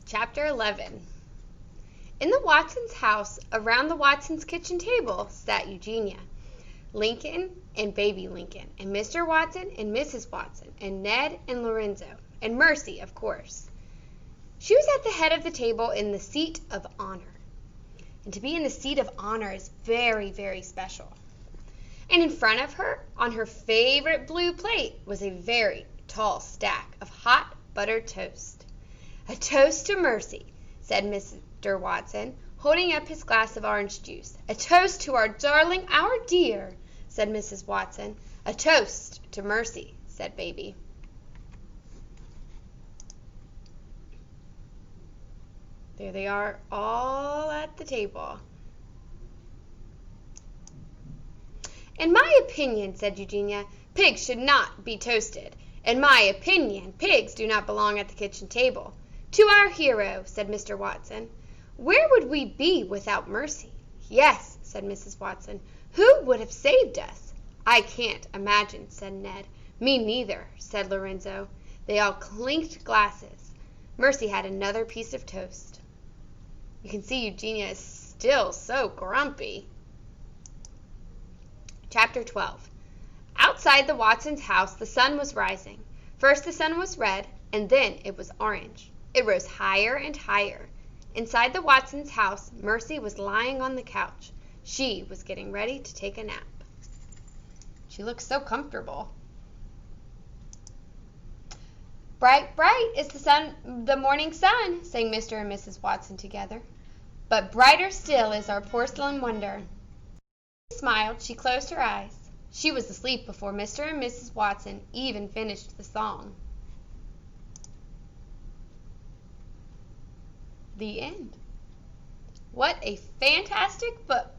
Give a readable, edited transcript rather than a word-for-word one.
Chapter 11. In the Watsons' house, around the Watsons' kitchen table, sat Eugenia, Lincoln and baby Lincoln, and Mr. Watson and Mrs. Watson, and Ned and Lorenzo, and Mercy, of course. She was at the head of the table in the seat of honor. And to be in the seat of honor is very, very special. And in front of her, on her favorite blue plate, was a very tall stack of hot buttered toast. "A toast to Mercy," said Mr. Watson, holding up his glass of orange juice. "A toast to our darling, our dear," said Mrs. Watson. "A toast to Mercy," said baby. There they are, all at the table. "In my opinion," said Eugenia, "pigs should not be toasted. In my opinion, pigs do not belong at the kitchen table. To our hero," said Mr. Watson. "Where would we be without Mercy?" "Yes," said Mrs. Watson. "Who would have saved us?" "I can't imagine," said Ned. "Me neither," said Lorenzo. They all clinked glasses. Mercy had another piece of toast. You can see Eugenia is still so grumpy. Chapter 12. Outside the Watsons' house the sun was rising. First the sun was red, and then it was orange. It rose higher and higher. Inside the Watsons' house, Mercy was lying on the couch. She was getting ready to take a nap. She looked so comfortable. "Bright, bright is the morning sun," sang Mr. and Mrs. Watson together. "But brighter still is our porcelain wonder." She smiled. She closed her eyes. She was asleep before Mr. and Mrs. Watson even finished the song. The end. What a fantastic book!